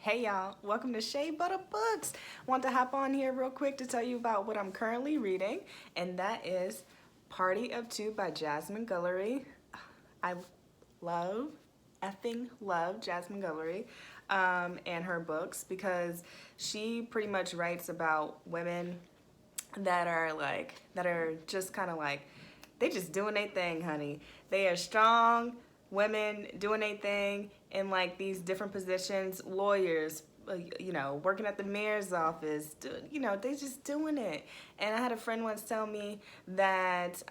Hey y'all, welcome to Shea Butter Books. Want to hop on here real quick to tell you about what I'm currently reading, and that is Party of Two by Jasmine Guillory. I love, effing love Jasmine Guillory and her books because she pretty much writes about women that are just kind of like, they just doing their thing, honey. They are strong women doing their thing in like these different positions, lawyers, working at the mayor's office, they just doing it. And I had a friend once tell me that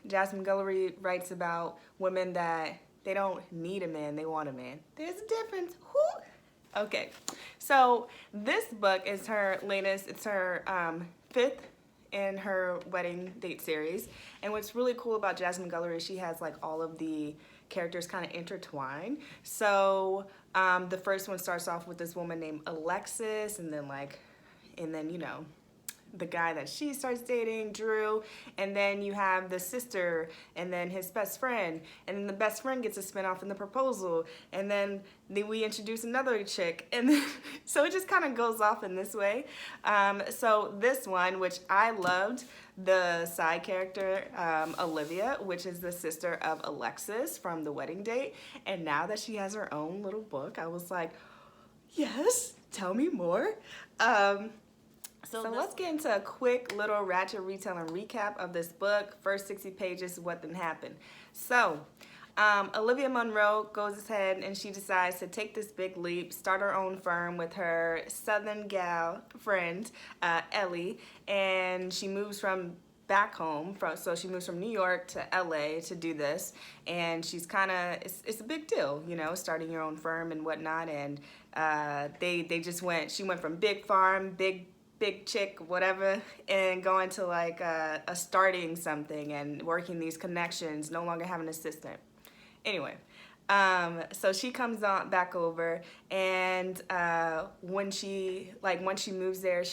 Jasmine Guillory writes about women that they don't need a man, they want a man. There's a difference. Whoo! Okay, so this book is her latest, it's her fifth in her wedding date series. And what's really cool about Jasmine Guillory is she has like all of the characters kind of intertwined. So the first one starts off with this woman named Alexis, and then the guy that she starts dating, Drew, and then you have the sister, and then his best friend, and then the best friend gets a spinoff in The Proposal, and then we introduce another chick, and then, so it just kind of goes off in this way. So this one, which I loved, the side character, Olivia, which is the sister of Alexis from The Wedding Date, and now that she has her own little book, I was like, yes, tell me more. So let's get into a quick little Ratchet Retelling recap of this book. First 60 pages, what then happened. So, Olivia Monroe goes ahead and she decides to take this big leap, start her own firm with her Southern gal friend, Ellie, and she moves from back home, so she moves from New York to LA to do this, and she's kind of, it's a big deal, starting your own firm and whatnot, and she went from big farm, big chick, whatever, and going to like a starting something and working these connections, no longer having an assistant. Anyway, so she comes on back over, and once she moves there,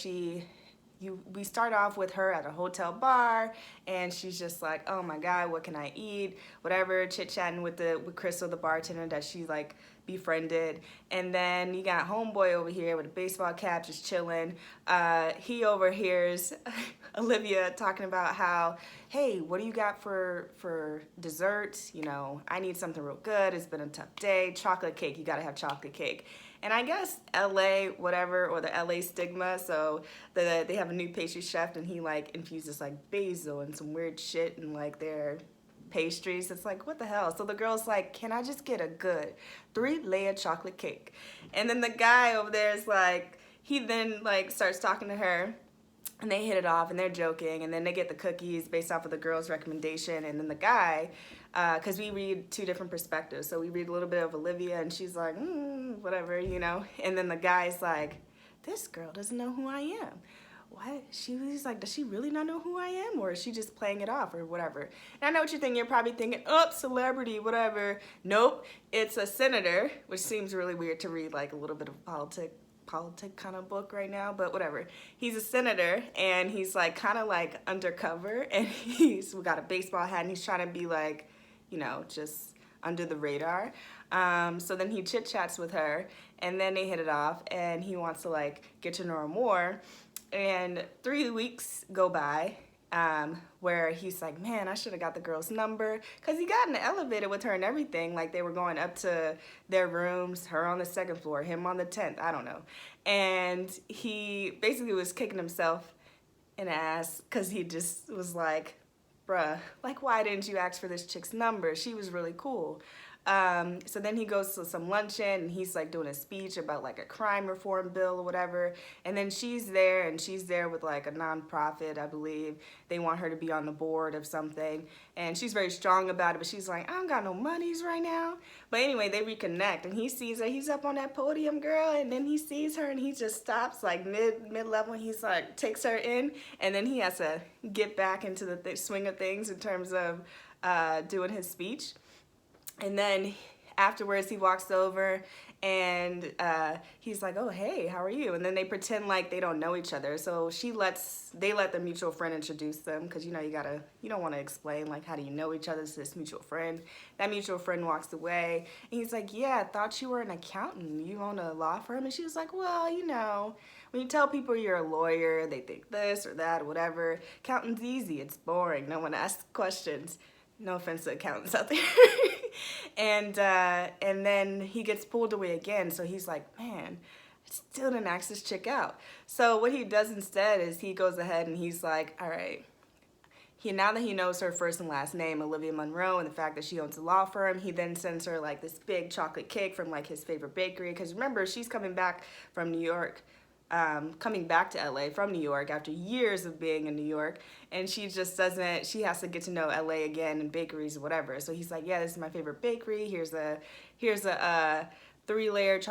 we start off with her at a hotel bar, and she's just like, oh my god, what can I eat, whatever, chit-chatting with Crystal, the bartender that she like befriended. And then you got homeboy over here with a baseball cap just chilling. He overhears Olivia talking about how, hey, what do you got for dessert? I need something real good, it's been a tough day. Chocolate cake, you gotta have chocolate cake. And I guess LA, whatever, or the LA stigma, so they have a new pastry chef, and he like infuses like basil and some weird shit in like their pastries. It's like, what the hell? So the girl's like, can I just get a good 3-layer chocolate cake? And then the guy over there is like, he then like starts talking to her, and they hit it off, and they're joking, and then they get the cookies based off of the girl's recommendation. And then the guy, because we read two different perspectives, so we read a little bit of Olivia, and she's like, whatever, and then the guy's like, this girl doesn't know who I am. What? He's like, does she really not know who I am, or is she just playing it off, or whatever? And I know what you're thinking. You're probably thinking, oh, celebrity, whatever. Nope, it's a senator, which seems really weird to read like a little bit of politic kind of book right now, but whatever. He's a senator, and he's like kind of like undercover, and he's got a baseball hat, and he's trying to be like, just under the radar. So then he chit chats with her, and then they hit it off, and he wants to like get to know her more. And 3 weeks go by, where he's like, man, I should have got the girl's number, because he got in the elevator with her and everything, like they were going up to their rooms, her on the 2nd floor, him on the 10th, I don't know. And he basically was kicking himself in the ass, because he just was like, bruh, like, why didn't you ask for this chick's number? She was really cool. So then he goes to some luncheon, and he's like doing a speech about like a crime reform bill or whatever, and then she's there with like a nonprofit, I believe. They want her to be on the board of something, and she's very strong about it, but she's like, I don't got no monies right now. But anyway, they reconnect, and he sees her, he's up on that podium, girl, and then he sees her, and he just stops like mid-level, and he's like, takes her in, and then he has to get back into the swing of things in terms of doing his speech. And then afterwards he walks over, And he's like, oh, hey, how are you? And then they pretend like they don't know each other. So they let their mutual friend introduce them, because you don't want to explain like how do you know each other to this mutual friend. That mutual friend walks away, and he's like, yeah, I thought you were an accountant. You own a law firm? And she was like, well, when you tell people you're a lawyer, they think this or that or whatever. Accounting's easy. It's boring. No one asks questions. No offense to accountants out there. And then he gets pulled away again. So he's like, man, I still didn't ask this chick out. So what he does instead is he goes ahead and he's like, all right. Now that he knows her first and last name, Olivia Monroe, and the fact that she owns a law firm, he then sends her like this big chocolate cake from like his favorite bakery. Because remember, she's coming back from New York. Coming back to LA from New York after years of being in New York, and she just doesn't, she has to get to know LA again and bakeries or whatever. So he's like, yeah, this is my favorite bakery. Here's a 3-layer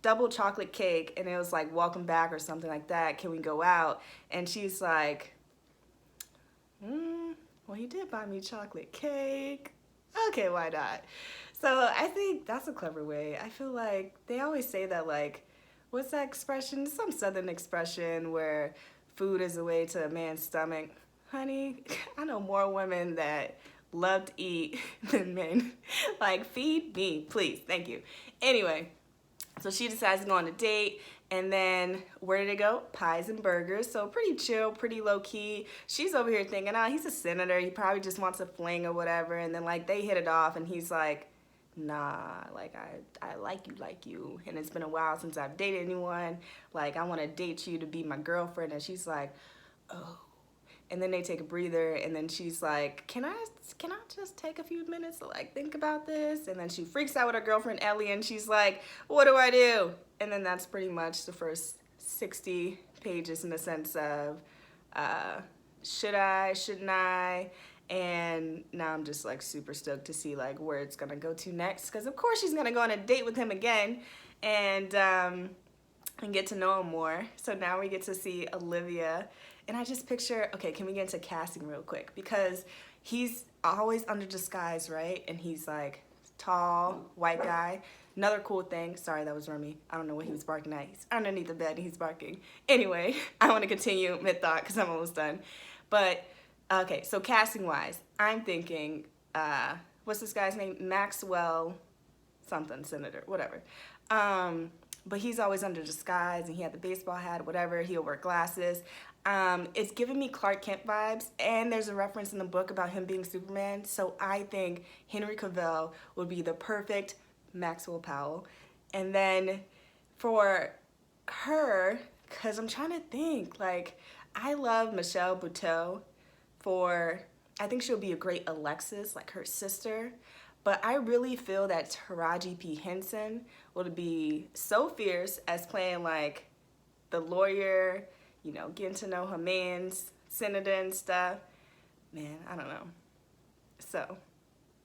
double chocolate cake, and it was like welcome back or something like that. Can we go out? And she's like, well, he did buy me chocolate cake. Okay, why not? So I think that's a clever way. I feel like they always say that, like, what's that expression? Some southern expression where food is a way to a man's stomach. Honey, I know more women that love to eat than men. Like, feed me, please. Thank you. Anyway, so she decides to go on a date, and then where did it go? Pies and burgers. So pretty chill, pretty low key. She's over here thinking, oh, he's a senator. He probably just wants a fling or whatever. And then like they hit it off, and he's like, nah, like I like you, and it's been a while since I've dated anyone. Like, I want to date you to be my girlfriend. And she's like, oh. And then they take a breather, and then she's like, can I just take a few minutes to like think about this? And then she freaks out with her girlfriend Ellie, and she's like, what do I do? And then that's pretty much the first 60 pages in the sense of should I, shouldn't I? And now I'm just like super stoked to see like where it's gonna go to next, because of course she's gonna go on a date with him again and get to know him more. So now we get to see Olivia, and I just picture, okay, can we get into casting real quick? Because he's always under disguise, right? And he's like tall, white guy. Another cool thing, sorry, that was Remy. I don't know what he was barking at. He's underneath the bed and he's barking. Anyway, I want to continue mid-thought because I'm almost done. But okay, so casting wise, I'm thinking, what's this guy's name? Maxwell something, senator, whatever. But he's always under disguise, and he had the baseball hat, whatever. He'll wear glasses. It's giving me Clark Kent vibes, and there's a reference in the book about him being Superman. So I think Henry Cavill would be the perfect Maxwell Powell. And then for her, because I'm trying to think, like, I love Michelle Buteau. I think she'll be a great Alexis, like her sister. But I really feel that Taraji P. Henson would be so fierce as playing like the lawyer, getting to know her man's senator and stuff. Man, I don't know. So,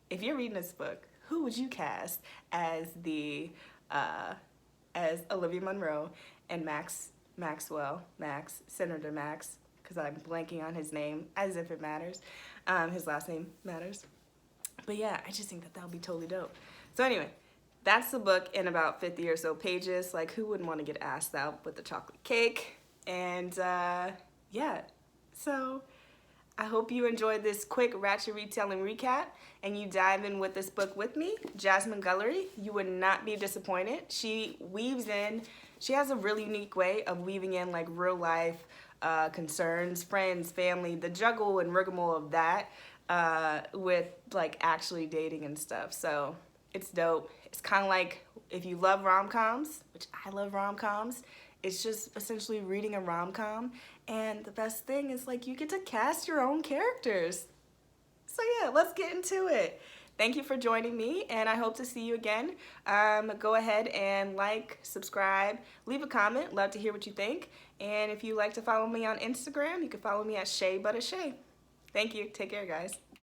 if you're reading this book, who would you cast as as Olivia Monroe and Senator Max, because I'm blanking on his name, as if it matters. His last name matters. But yeah, I just think that would be totally dope. So anyway, that's the book in about 50 or so pages. Like, who wouldn't want to get asked out with the chocolate cake? And yeah, so I hope you enjoyed this quick Ratchet retelling recap, and you dive in with this book with me, Jasmine Guillory. You would not be disappointed. She has a really unique way of weaving in like real life concerns, friends, family, the juggle and rigmarole of that with like actually dating and stuff. So it's dope. It's kind of like if you love rom-coms, which I love rom-coms, it's just essentially reading a rom-com, and the best thing is like you get to cast your own characters. So yeah, let's get into it. Thank you for joining me, and I hope to see you again. Go ahead and like, subscribe, leave a comment. Love to hear what you think. And if you like to follow me on Instagram, you can follow me at Shay But a Shay. Thank you. Take care, guys.